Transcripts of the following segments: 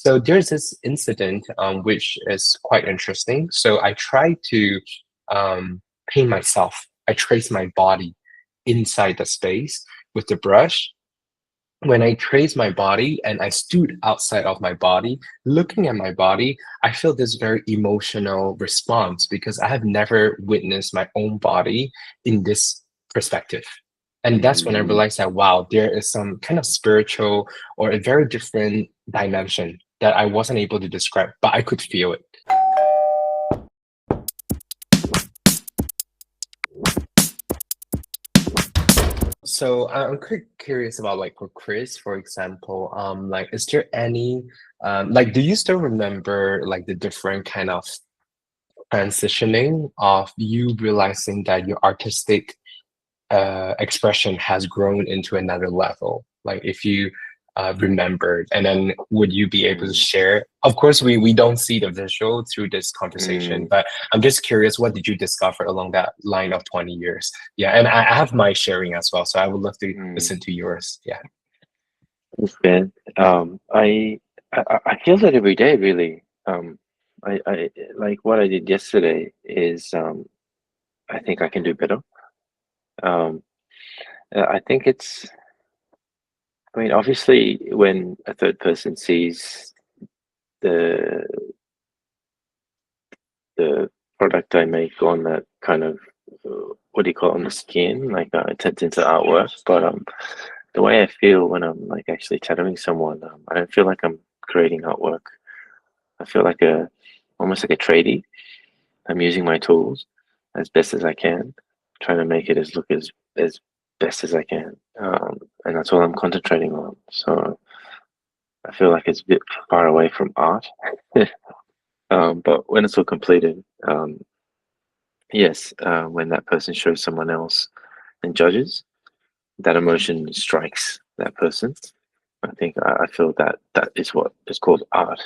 So there's this incident which is quite interesting. So I try to paint myself. I trace my body inside the space with the brush. When I trace my body and I stood outside of my body, looking at my body, I feel this very emotional response because I have never witnessed my own body in this perspective. And that's when I realized that, wow, there is some kind of spiritual or a very different dimension that I wasn't able to describe, but I could feel it. So I'm quite curious about like for Chris, for example, like is there any like do you still remember like the different kind of transitioning of you realizing that your artistic expression has grown into another level? Like if you remembered, and then would you be able to share? Of course, we don't see the visual through this conversation, but I'm just curious, what did you discover along that line of 20 years? Yeah, and I have my sharing as well, so I would love to listen to yours. Yeah. Ben, I feel that every day, really. I like what I did yesterday is I think I can do better. I think it's. I mean, obviously, when a third person sees the product I make on that kind of what do you call it, on the skin, like it turns into artwork. But the way I feel when I'm like actually tattooing someone, I don't feel like I'm creating artwork. I feel like almost like a tradie. I'm using my tools as best as I can, trying to make it look as best as I can, and that's all I'm concentrating on. So I feel like it's a bit far away from art, but when it's all completed, yes, when that person shows someone else and judges, that emotion strikes that person. I think I feel that is what is called art.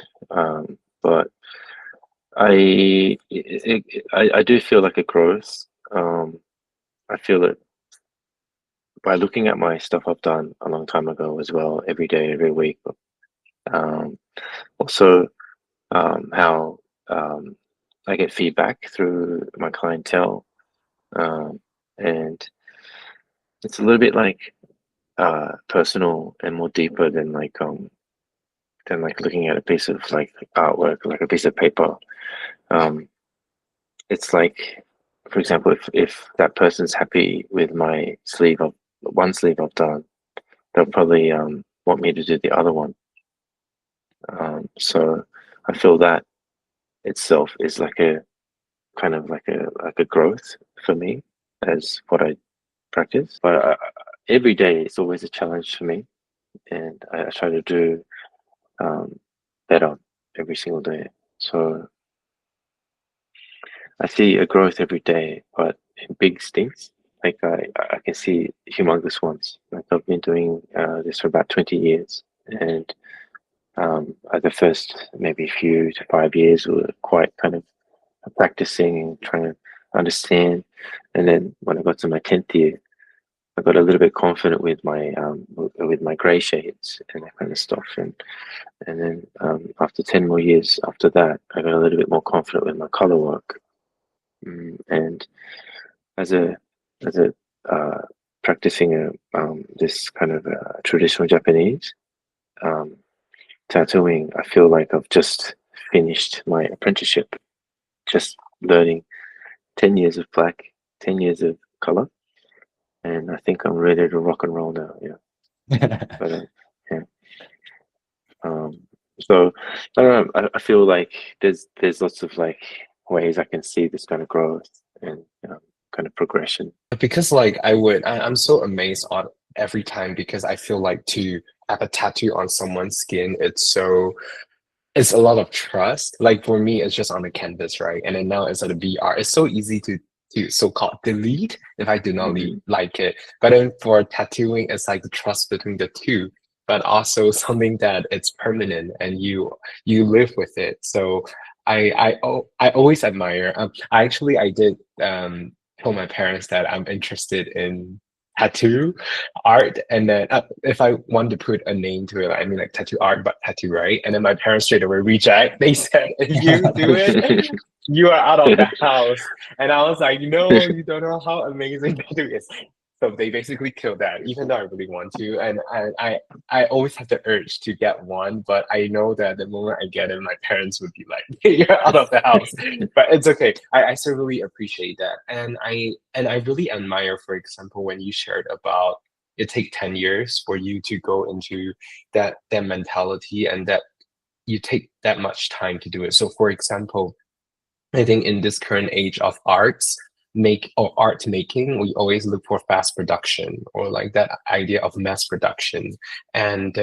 But I do feel like a growth. I feel it by looking at my stuff I've done a long time ago as well, every day, every week. Also, how I get feedback through my clientele, and it's a little bit like personal and more deeper than like looking at a piece of like artwork, like a piece of paper. It's like, for example, if that person's happy with my one sleeve I've done, they'll probably want me to do the other one. So I feel that itself is like a kind of like a growth for me as what I practice. But every day it's always a challenge for me, and I try to do better every single day. So I see a growth every day, but in big stints. Like I can see humongous ones. Like I've been doing this for about 20 years, and the first maybe few to 5 years were quite kind of practicing and trying to understand. And then when I got to my 10th year, I got a little bit confident with my gray shades and that kind of stuff. And then after 10 more years after that, I got a little bit more confident with my color work. And as a practicing this kind of traditional Japanese tattooing, I feel like I've just finished my apprenticeship, just learning 10 years of black, 10 years of color, and I think I'm ready to rock and roll now. Yeah. But yeah. So I don't know. I feel like there's lots of like ways I can see this kind of growth and kind of progression. Because like I'm so amazed on every time, because I feel like to have a tattoo on someone's skin, it's a lot of trust. Like for me, it's just on the canvas, right? And then now it's at a VR. It's so easy to so-called delete if I do not like it. But then for tattooing, it's like the trust between the two, but also something that it's permanent and you live with it. So I always admire. I did tell my parents that I'm interested in tattoo art, and then if I want to put a name to it, I mean like tattoo art, but tattoo, right? And then my parents straight away reject. They said, if you do it, you are out of the house. And I was like, no, you don't know how amazing tattoo is. So they basically killed that, even though I really want to. And I always have the urge to get one, but I know that the moment I get it, my parents would be like, you're out of the house. But it's okay. I still really appreciate that. And I really admire, for example, when you shared about it take 10 years for you to go into that mentality, and that you take that much time to do it. So for example, I think in this current age of art making, we always look for fast production, or like that idea of mass production, and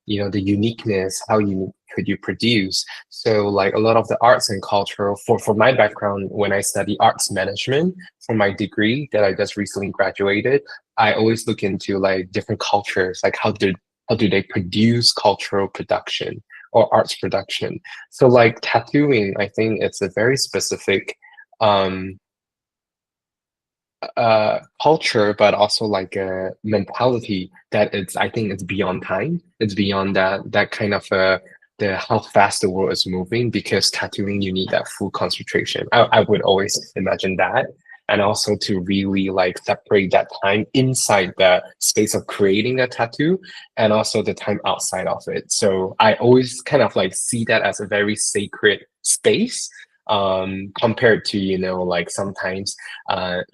you know, the uniqueness, how you could you produce. So like a lot of the arts and cultural, for my background, when I study arts management for my degree that I just recently graduated, I always look into like different cultures, like how do they produce cultural production or arts production. So like tattooing, I think it's a very specific culture, but also like a mentality that I think it's beyond time. It's beyond that kind of the how fast the world is moving, because tattooing, you need that full concentration. I would always imagine that. And also to really like separate that time inside the space of creating a tattoo, and also the time outside of it. So I always kind of like see that as a very sacred space, compared to, you know, like sometimes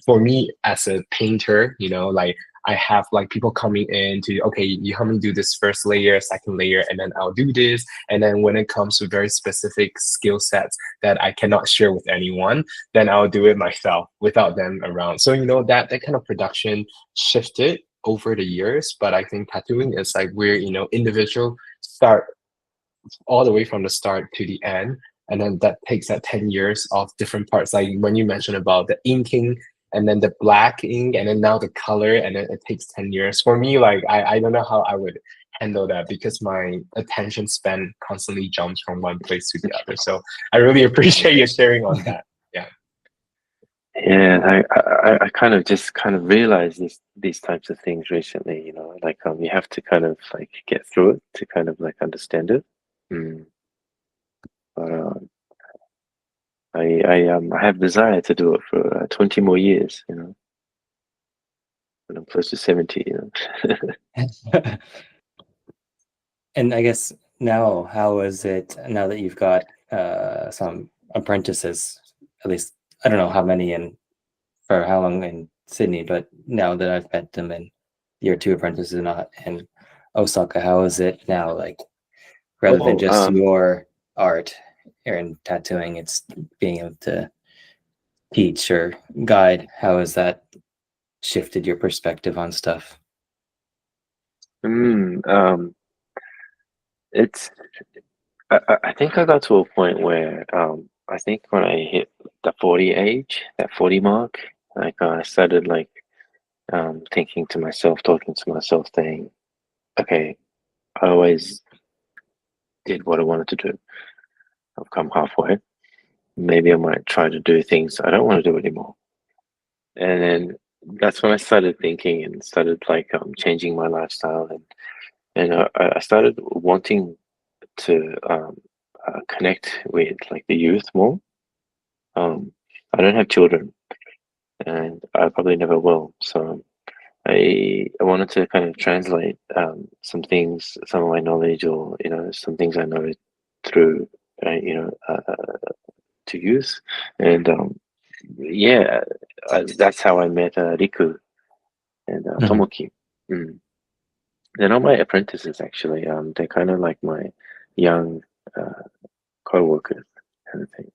for me as a painter, you know, like I have like people coming in to, okay, you help me do this first layer, second layer, and then I'll do this. And then when it comes to very specific skill sets that I cannot share with anyone, then I'll do it myself without them around. So, you know, that kind of production shifted over the years. But I think tattooing is like where, you know, individual start all the way from the start to the end. And then that takes that 10 years of different parts. Like when you mentioned about the inking, and then the black ink, and then now the color, and then it takes 10 years. For me, like, I don't know how I would handle that, because my attention span constantly jumps from one place to the other. So I really appreciate you sharing on that. Yeah. Yeah, I kind of just kind of realized these types of things recently, you know, like you have to kind of like get through it to kind of like understand it. Mm. But I have desire to do it for 20 more years, you know, when I'm close to 70, you know. And I guess now, how is it now that you've got some apprentices, at least I don't know how many and for how long in Sydney, but now that I've met them and your two apprentices not in Osaka, how is it now? Like, rather than just your art and tattooing, it's being able to teach or guide. How has that shifted your perspective on stuff? It's I think I got to a point where I think when I hit the 40 age, that 40 mark, like I started like thinking to myself, talking to myself, saying, okay, I always did what I wanted to do. I've come halfway. Maybe I might try to do things I don't want to do anymore. And then that's when I started thinking and started like changing my lifestyle, and I started wanting to connect with like the youth more. I don't have children, and I probably never will. So I wanted to kind of translate some things, some of my knowledge, or you know, some things I know through you know, to youth. And yeah, that's how I met Riku and Tomoki. They're not my apprentices actually. They're kind of like my young co-workers kind of thing.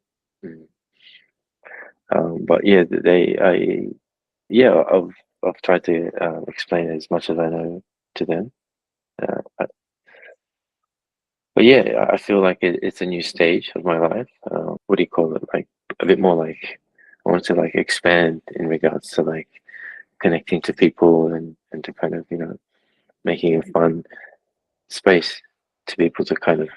But yeah, I've tried to explain as much as I know to them. But yeah, I feel like it's a new stage of my life. What do you call it? Like a bit more like I want to like expand in regards to like connecting to people and to kind of, you know, making a fun space to people to kind of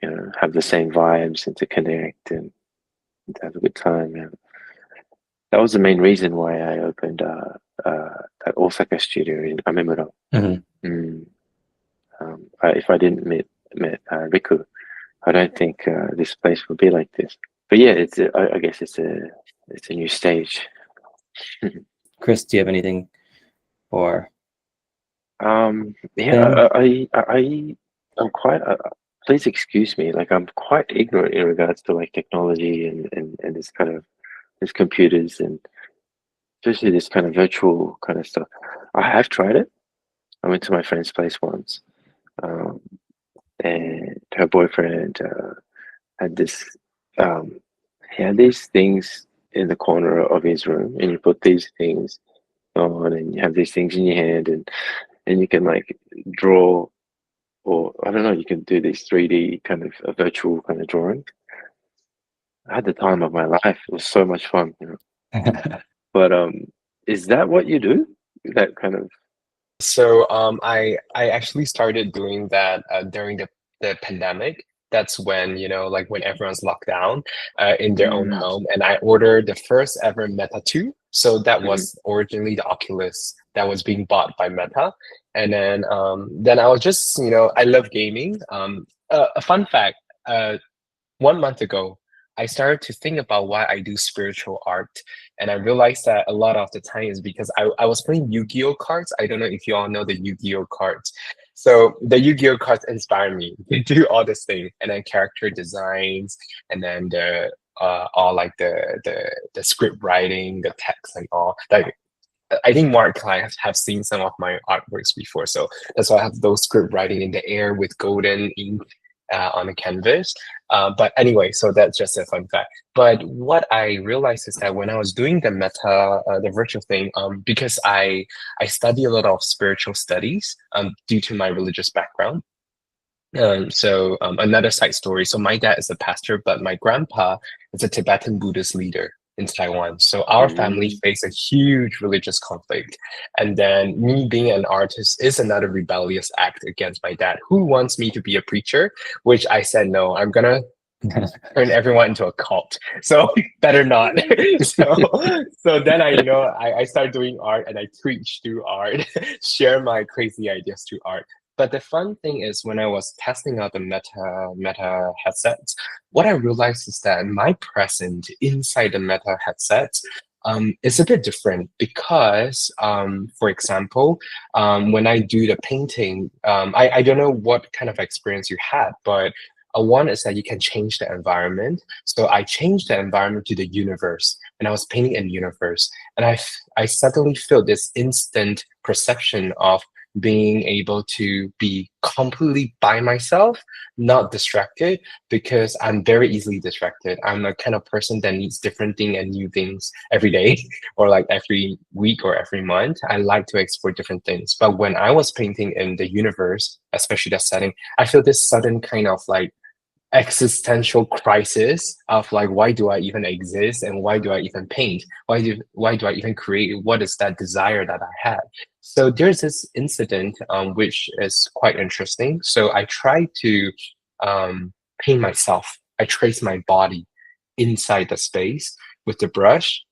you know, have the same vibes and to connect and to have a good time. Yeah. That was the main reason why I opened Osaka studio in Amemura. Mhm. If I didn't meet Riku, I don't think this place would be like this. But yeah, I guess it's a new stage. Chris, do you have anything for? Yeah, I'm quite. Please excuse me. Like, I'm quite ignorant in regards to like technology and this kind of this computers and especially this kind of virtual kind of stuff. I have tried it. I went to my friend's place once, and her boyfriend had this. He had these things in the corner of his room, and you put these things on, and you have these things in your hand, and you can like draw, or I don't know, you can do these 3D kind of virtual kind of drawing. I had the time of my life. It was so much fun, you know. But is that what you do? That kind of. So I actually started doing that during the pandemic. That's when, you know, like when everyone's locked down in their own home, and I ordered the first ever Meta 2. So that was originally the Oculus that was being bought by Meta, and then I was just, you know, I love gaming. A fun fact: 1 month ago, I started to think about why I do spiritual art. And I realized that a lot of the time is because I was playing Yu-Gi-Oh cards. I don't know if you all know the Yu-Gi-Oh cards. So the Yu-Gi-Oh cards inspire me to do all this thing. And then character designs, and then the all like the script writing, the text and all. Like, I think Mark clients have seen some of my artworks before. So that's why I have those script writing in the air with golden ink on a canvas. But anyway, so that's just a fun fact. But what I realized is that when I was doing the Meta, the virtual thing, because I study a lot of spiritual studies due to my religious background. So another side story. So my dad is a pastor, but my grandpa is a Tibetan Buddhist leader in Taiwan. So our family faced a huge religious conflict. And then me being an artist is another rebellious act against my dad, who wants me to be a preacher, which I said, no, I'm gonna turn everyone into a cult. So better not. so then I started doing art, and I preach through art, share my crazy ideas through art. But the fun thing is, when I was testing out the Meta headsets, what I realized is that my presence inside the Meta headsets is a bit different because, for example, when I do the painting, I don't know what kind of experience you had, but one is that you can change the environment. So I changed the environment to the universe, and I was painting in universe, and I suddenly feel this instant perception of being able to be completely by myself, not distracted, because I'm very easily distracted. I'm the kind of person that needs different things and new things every day, or like every week or every month. I like to explore different things. But when I was painting in the universe, especially that setting, I feel this sudden kind of like existential crisis of like, why do I even exist, and why do I even paint? Why do I even create? What is that desire that I had? So there's this incident which is quite interesting. So I try to paint myself. I trace my body inside the space with the brush.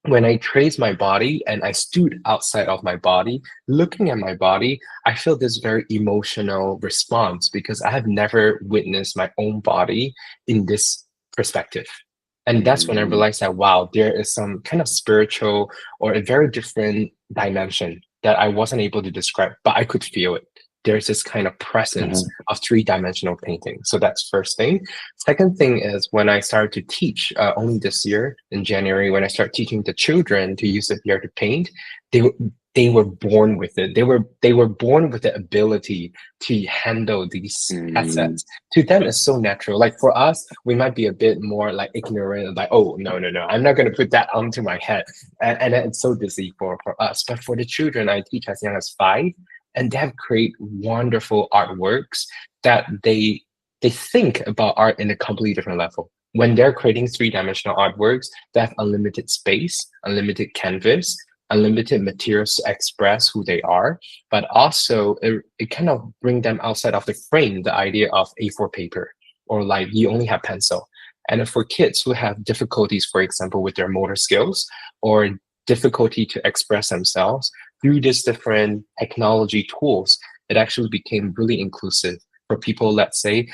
When I traced my body and I stood outside of my body, looking at my body, I feel this very emotional response because I have never witnessed my own body in this perspective. And that's when I realized that, wow, there is some kind of spiritual or a very different dimension that I wasn't able to describe, but I could feel it. There's this kind of presence of three-dimensional painting. So that's first thing. Second thing is when I started to teach only this year in January, when I started teaching the children to use the VR to paint, they were born with it. They were born with the ability to handle these headsets. To them, it's so natural. Like for us, we might be a bit more like ignorant, like, oh, no, I'm not going to put that onto my head. And it's so busy for us. But for the children, I teach as young as 5, and they have created wonderful artworks that they think about art in a completely different level. When they're creating three-dimensional artworks, they have unlimited space, unlimited canvas, unlimited materials to express who they are, but also it kind of bring them outside of the frame, the idea of A4 paper, or like you only have pencil. And for kids who have difficulties, for example, with their motor skills or difficulty to express themselves, through these different technology tools, it actually became really inclusive for people, let's say,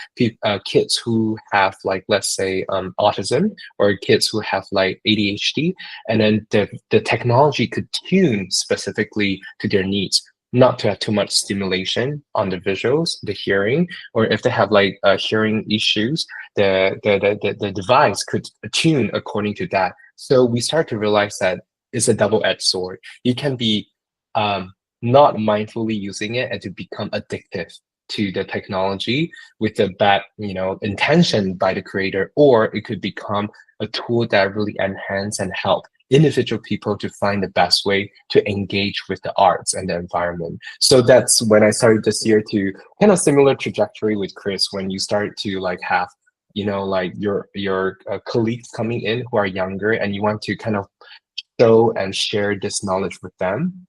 kids who have like, let's say, autism, or kids who have like ADHD, and then the technology could tune specifically to their needs, not to have too much stimulation on the visuals, the hearing, or if they have like hearing issues, the device could tune according to that. So we start to realize that it's a double-edged sword. You can be not mindfully using it and to become addictive to the technology with a bad, intention by the creator, or it could become a tool that really enhance and help individual people to find the best way to engage with the arts and the environment. So that's when I started this year to kind of similar trajectory with Chris, when you start to like have, like your colleagues coming in who are younger, and you want to kind of show and share this knowledge with them.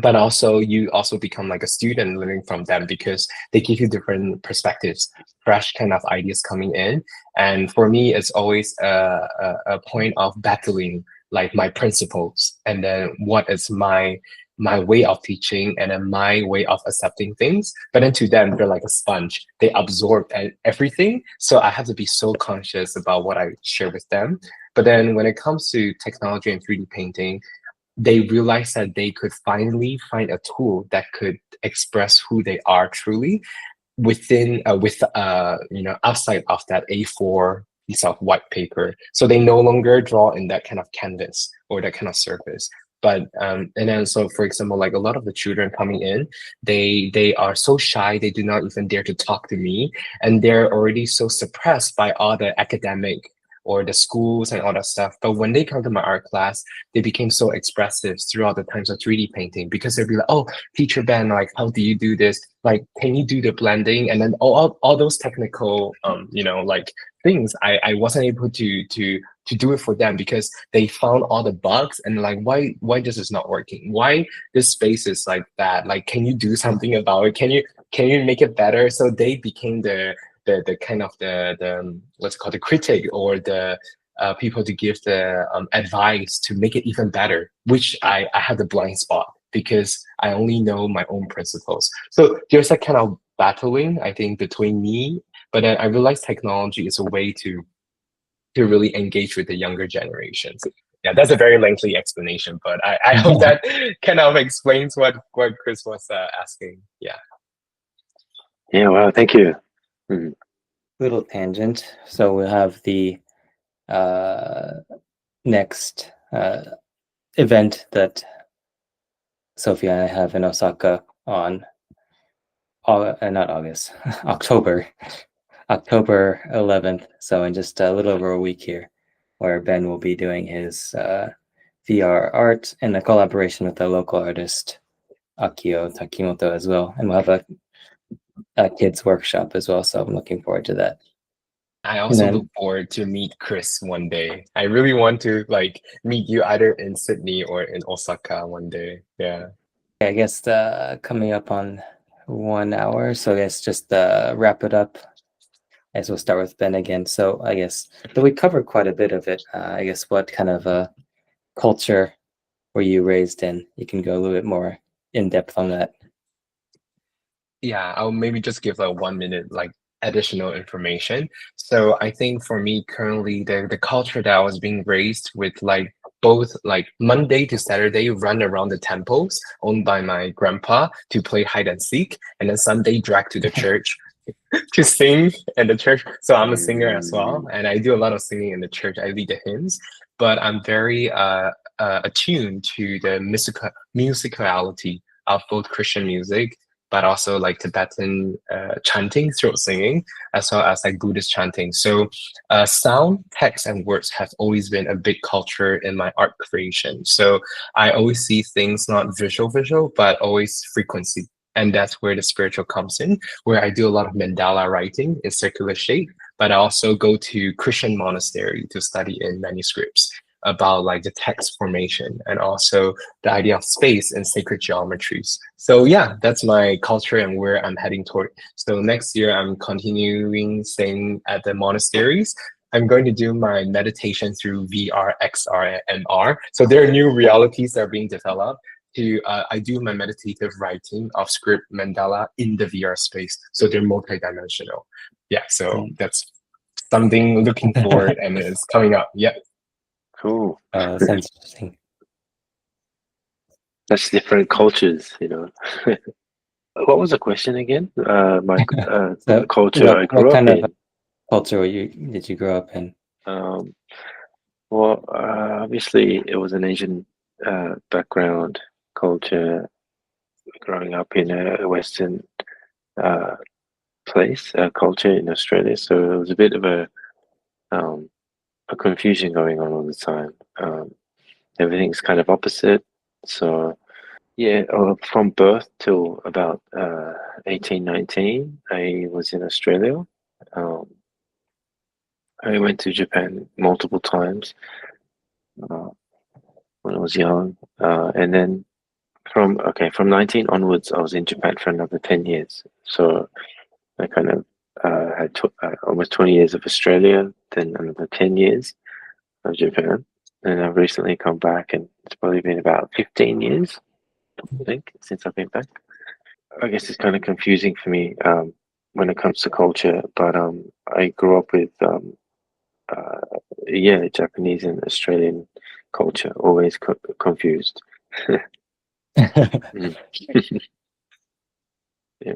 But also you also become like a student learning from them, because they give you different perspectives, fresh kind of ideas coming in. And for me, it's always a point of battling like my principles, and then what is my way of teaching, and then my way of accepting things. But then to them, they're like a sponge. They absorb everything. So I have to be so conscious about what I share with them. But then when it comes to technology and 3D painting, they realized that they could finally find a tool that could express who they are truly within, outside of that A4 piece of white paper. So they no longer draw in that kind of canvas or that kind of surface. But and then, so for example, like a lot of the children coming in, they are so shy, they do not even dare to talk to me, and they're already so suppressed by all the academic or the schools and all that stuff. But when they come to my art class, they became so expressive throughout the times of 3D painting, because they'd be like, oh, teacher Ben, like, how do you do this? Like, can you do the blending? And then all those technical, like things, I wasn't able to do it for them, because they found all the bugs and like, why this is not working? Why this space is like that? Like, can you do something about it? Can you make it better? So they became the kind of the what's it called, the critic, or the people to give the advice to make it even better, which I had the blind spot, because I only know my own principles. So there's that kind of battling, I think, between me, but then I realized technology is a way to really engage with the younger generations. Yeah, that's a very lengthy explanation, but I hope that kind of explains what Chris was asking. Yeah. Yeah, well, thank you. Little tangent. So we'll have the next event that Sophia and I have in Osaka on October 11th. So in just a little over a week here, where Ben will be doing his VR art in a collaboration with a local artist, Akio Takimoto, as well. And we'll have a kids workshop as well. So I'm looking forward to that. I also look forward to meet Chris one day. I really want to like meet you either in Sydney or in Osaka one day. Yeah. I guess coming up on 1 hour. So I guess just wrap it up. I guess we'll start with Ben again. So I guess we covered quite a bit of it. I guess what kind of culture were you raised in? You can go a little bit more in depth on that. Yeah, I'll maybe just give like 1 minute like additional information. So I think for me currently, the culture that I was being raised with, like both like Monday to Saturday run around the temples owned by my grandpa to play hide and seek, and then Sunday drag to the church to sing in the church. So I'm a singer as well, and I do a lot of singing in the church. I lead the hymns, but I'm very attuned to the musicality of both Christian music, but also like Tibetan chanting, throat singing, as well as like Buddhist chanting. So sound, text, and words have always been a big culture in my art creation. So I always see things not visual, but always frequency. And that's where the spiritual comes in, where I do a lot of mandala writing in circular shape, but I also go to Christian monastery to study in manuscripts about like the text formation and also the idea of space and sacred geometries. So yeah, that's my culture and where I'm heading toward. So next year I'm continuing staying at the monasteries. I'm going to do my meditation through VR, XR, and MR. So there are new realities that are being developed to I do my meditative writing of script mandala in the VR space, so they're multi-dimensional. Yeah, so that's something looking forward and it's coming up. Yeah. Cool. Sounds interesting. That's different cultures, you know. What was the question again? My So culture I grew what up kind in. of culture did you grow up in? Well, obviously it was an Asian background culture, growing up in a Western place, culture in Australia. So it was a bit of a confusion going on all the time. Everything's kind of opposite. So yeah, from birth till about 18, 19, I was in Australia. I went to Japan multiple times when I was young, and then from 19 onwards, I was in Japan for another 10 years. So I kind of had almost 20 years of Australia, then another 10 years of Japan, and I've recently come back, and it's probably been about 15 years, I think, since I've been back. I guess it's kind of confusing for me when it comes to culture, but I grew up with Japanese and Australian culture, always confused. Mm. Yeah.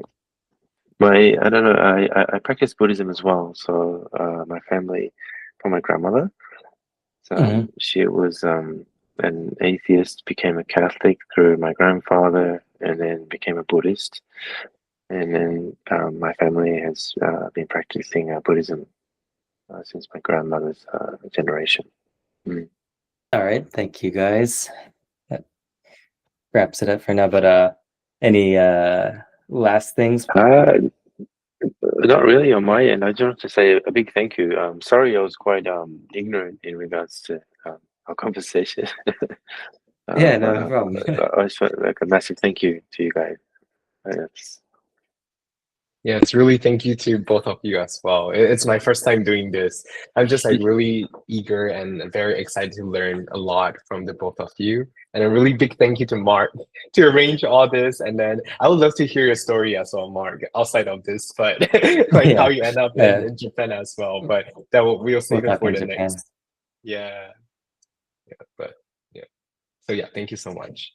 I don't know, I practice Buddhism as well. So my family, from my grandmother, so she was an atheist, became a Catholic through my grandfather, and then became a Buddhist. And then my family has been practicing Buddhism since my grandmother's generation. All right, thank you guys. That wraps it up for now. But any last things? Not really on my end. I just want to say a big thank you. Sorry, I was quite ignorant in regards to our conversation. Yeah, no problem. I just want like a massive thank you to you guys. Yeah, it's really thank you to both of you as well. It's my first time doing this. I'm just like really eager and very excited to learn a lot from the both of you. And a really big thank you to Mark to arrange all this. And then I would love to hear your story as well, Mark, outside of this, but like how you end up in Japan as well. But we'll save it for the next. Yeah. But yeah. So yeah, thank you so much.